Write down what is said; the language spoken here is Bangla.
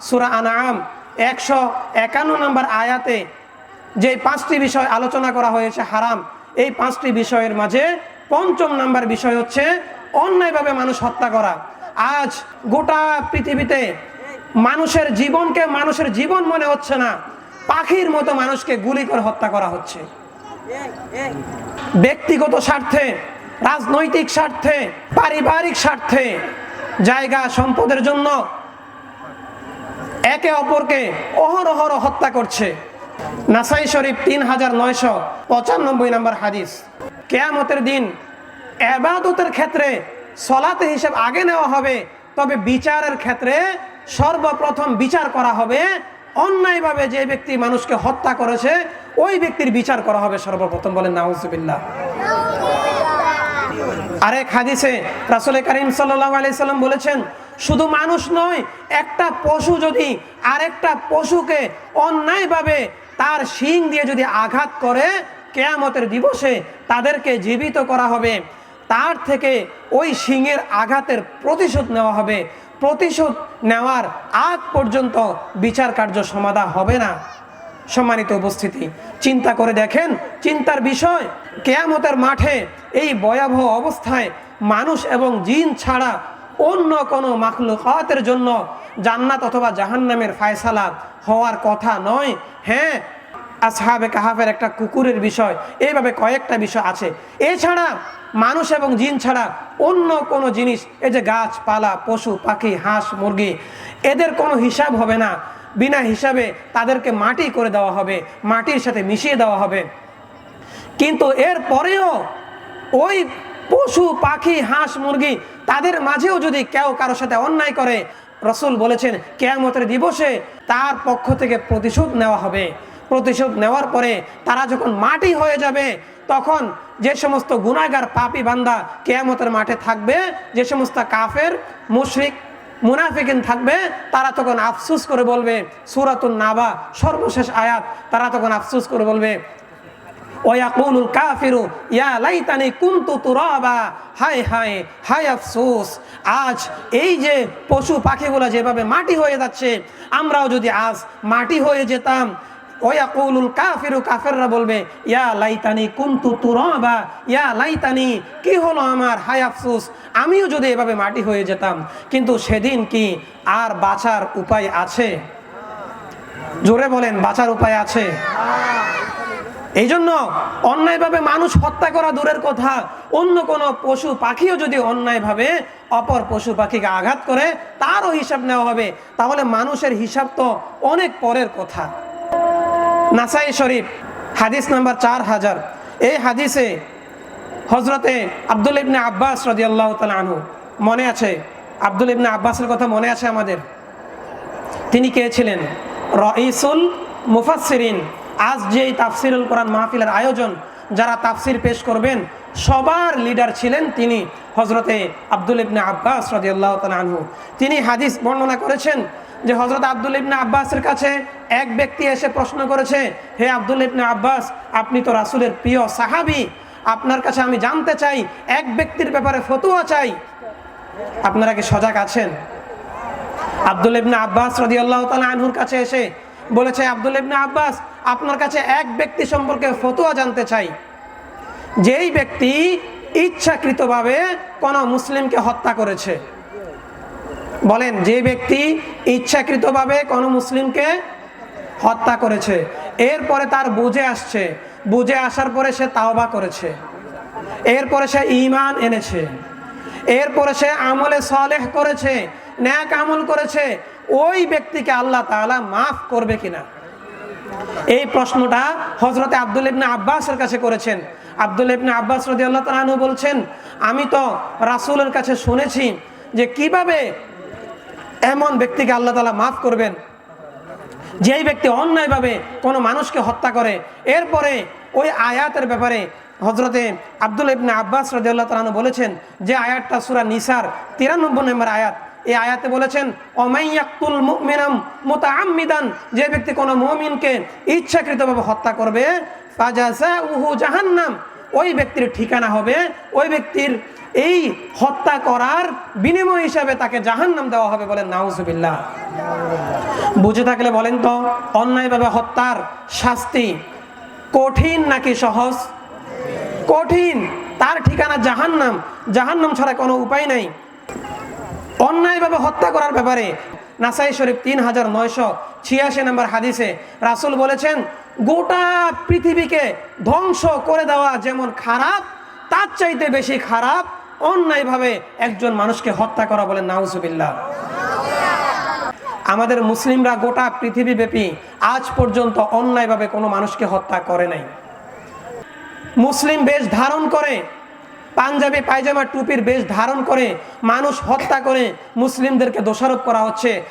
সূরা আনআম 151 নম্বর আয়াতে যে 5টি বিষয় আলোচনা করা হয়েছে হারাম, এই 5টি বিষয়ের মাঝে 5ম নম্বর বিষয় হচ্ছে অন্যায়ভাবে মানুষ হত্যা করা। আজ গোটা পৃথিবীতে মানুষের জীবনকে মানুষের জীবন মনে হচ্ছে না, পাখির মতো মানুষকে গুলি করে হত্যা করা হচ্ছে। ব্যক্তিগত স্বার্থে, রাজনৈতিক স্বার্থে, পারিবারিক স্বার্থে, জায়গা সম্পদের জন্য একে অপরকে অহরহ হত্যা করছে। নাসাই শরীফ 3995 নম্বর হাদিস। কিয়ামতের দিন ইবাদতের ক্ষেত্রে সলাতে হিসাব আগে নেওয়া হবে, তবে বিচারের ক্ষেত্রে সর্বপ্রথম বিচার করা হবে অন্যায়ভাবে যে ব্যক্তি মানুষকে হত্যা করেছে ওই ব্যক্তির বিচার করা হবে সর্বপ্রথম। বলেন নাউজুবিল্লাহ। আরেক হাদিসে রাসূল করিম সাল্লাল্লাহু আলাইহি সাল্লাম বলেছেন, শুধু মানুষ নয়, একটা পশু যদি আরেকটা পশুকে অন্যায়ভাবে তার শিং দিয়ে যদি আঘাত করে, কিয়ামতের দিবসে তাদেরকে জীবিত করা হবে, তার থেকে ওই শিংয়ের আঘাতের প্রতিশোধ নেওয়া হবে। প্রতিশোধ নেওয়ার আগ পর্যন্ত বিচার কার্য সমাধা হবে না। সম্মানিত উপস্থিতি, চিন্তা করে দেখেন, চিন্তার বিষয়, কিয়ামতের মাঠে এই ভয়াবহ অবস্থায় মানুষ এবং জিন ছাড়া অন্য কোনো মাখলুকাতের জন্য জান্নাত অথবা জাহান্নামের ফায়সালা হওয়ার কথা নয়। হ্যাঁ, আসহাবে কাহাফের একটা কুকুরের বিষয়, এইভাবে কয়েকটা বিষয় আছে। এছাড়া মানুষ এবং জিন ছাড়া অন্য কোনো জিনিস, এই যে গাছপালা, পশু পাখি, হাঁস মুরগি, এদের কোনো হিসাব হবে না। বিনা হিসাবে তাদেরকে মাটি করে দেওয়া হবে, মাটির সাথে মিশিয়ে দেওয়া হবে। কিন্তু এর পরেও ওই পশু পাখি, হাঁস মুরগি, তাদের মাঝেও যদি কেউ কারোর সাথে অন্যায় করে, রাসূল বলেছেন কিয়ামতের দিবসে তার পক্ষ থেকে প্রতিশোধ নেওয়া হবে। প্রতিশোধ নেওয়ার পরে তারা যখন মাটি হয়ে যাবে, তখন যে সমস্ত গুনাহগার পাপী বান্দা কিয়ামতের মাঠে থাকবে, যে সমস্ত কাফের, মুশরিক, মুনাফিকিন থাকবে, তারা তখন আফসোস করে বলবে, সূরাতুন নাবা সর্বশেষ আয়াত, তারা তখন আফসোস করে বলবে, ওয়ায়াকুলুল কাফিরু ইয়া লাইতানি কুনতু তুরাবা, হায় হায় হায় আফসোস, আজ এই যে পশু পাখিগুলো যেভাবে মাটি হয়ে যাচ্ছে, আমরাও যদি আজ মাটি হয়ে যেতাম। ওয়ায়াকুলুল কাফিরু, কাফেররা বলবে, ইয়া লাইতানি কুনতু তুরাবা, ইয়া লাইতানি, কি হলো আমার, হায় আফসোস, আমিও যদি এভাবে মাটি হয়ে যেতাম। কিন্তু সেদিন কি আর বাঁচার উপায় আছে? জোরে বলেন, বাঁচার উপায় আছে? এই জন্য অন্যায়ভাবে মানুষ হত্যা করা দূরের কথা, অন্য কোনো পশু পাখিও যদি অন্যায়ভাবে অপর পশু পাখিকে আঘাত করে, তারও হিসাব নেওয়া হবে। তাহলে মানুষের হিসাব তো অনেক পরের কথা। নাসাই শরীফ হাদিস নাম্বার 4000, এই হাদিসে হযরতে আব্দুল্লাহ ইবনে আব্বাস রাদিয়াল্লাহু তাআলা আনহু, মনে আছে আব্দুল্লাহ ইবনে আব্বাসের কথা? মনে আছে আমাদের? তিনি কে ছিলেন? রাইসুল মুফাসসিরিন। আজ যেই তাফসিরুল কোরআন মাহফিলের আয়োজন, যারা তাফসির পেশ করবেন, সবার লিডার ছিলেন তিনি, হযরতে আব্দুল্লাহ ইবনে আব্বাস রাদিয়াল্লাহু তাআলা আনহু। তিনি হাদিস বর্ণনা করেছেন যে হযরত আব্দুল্লাহ ইবনে আব্বাসের কাছে এক ব্যক্তি এসে প্রশ্ন করেছে, হে আব্দুল্লাহ ইবনে আব্বাস, আপনি তো রাসূলের প্রিয় সাহাবী, আপনার কাছে আমি জানতে চাই, এক ব্যক্তির ব্যাপারে ফতোয়া চাই, আপনারা কি সজাগ আছেন? আব্দুল্লাহ ইবনে আব্বাস রাদিয়াল্লাহু তাআলা আনহুর কাছে এসে বলেছে, আব্দুল্লাহ ইবনে আব্বাস, আপনার কাছে এক ব্যক্তি সম্পর্কে ফতোয়া জানতে চাই, যেই ব্যক্তি ইচ্ছাকৃতভাবে কোন মুসলিমকে হত্যা করেছে। বলেন, যে ব্যক্তি ইচ্ছাকৃতভাবে কোন মুসলিমকে হত্যা করেছে, এরপরে তার বুঝে আসছে, বুঝে আসার পরে সে তাওবা করেছে, এরপরে সে ঈমান এনেছে, এরপরে সে আমলে সালেহ করেছে, নেক আমল করেছে, ওই ব্যক্তিকে আল্লাহ তাআলা মাফ করবে কিনা? এই প্রশ্নটা হযরতে আব্দুল্লাহ ইবনে আব্বাসের কাছে করেছেন। আব্দুল্লাহ ইবনে আব্বাস রাদিয়াল্লাহু তাআলা আনহু বলছেন, আমি তো রাসূলের কাছে শুনেছি যে কিভাবে এমন ব্যক্তিকে আল্লাহ তাআলা মাফ করবেন, যেই ব্যক্তি অন্যায়ভাবে কোনো মানুষকে হত্যা করে। এরপরে ওই আয়াতের ব্যাপারে হযরতে আব্দুল্লাহ ইবনে আব্বাস রাদিয়াল্লাহু তাআলা আনহু বলেছেন, যে আয়াতটা সূরা নিসার 93 নম্বর আয়াত, এই আয়াতে বলেছেন, ওমাইয়াকতুল মুমিনাম মুতাআম্মিদান, যে ব্যক্তি কোনো মুমিনকে ইচ্ছাকৃতভাবে হত্যা করবে, ফাজাযাউহু জাহান্নাম, ওই ব্যক্তির ঠিকানা হবে, ওই ব্যক্তির এই হত্যা করার বিনিময় হিসাবে তাকে জাহান্নাম দেওয়া হবে। বলেন নাউজুবিল্লাহ। বুঝে থাকলে বলেন তো, অন্যায়ভাবে হত্যার শাস্তি কঠিন নাকি সহজ? কঠিন। তার ঠিকানা জাহান্নাম, জাহান্নাম ছাড়া কোনো উপায় নাই। অন্যায়ভাবে হত্যা করার ব্যাপারে নাসাই শরীফ 3986 নম্বর হাদিসে রাসূল বলেছেন, গোটা পৃথিবীকে ধ্বংস করে দেওয়া যেমন খারাপ, তার চাইতে বেশি খারাপ অন্যায়ভাবে একজন মানুষকে হত্যা করা। বলেন নাউজুবিল্লাহ। আমাদের মুসলিমরা গোটা পৃথিবী ব্যাপী আজ পর্যন্ত অন্যায়ভাবে কোনো মানুষকে হত্যা করে নাই। মুসলিম বেশ ধারণ করে, পাঞ্জাবি পায়জামা টুপির বেশ ধারণ করে মানুষ হত্যা করে মুসলিমদেরকে দোষারোপ করা হচ্ছে।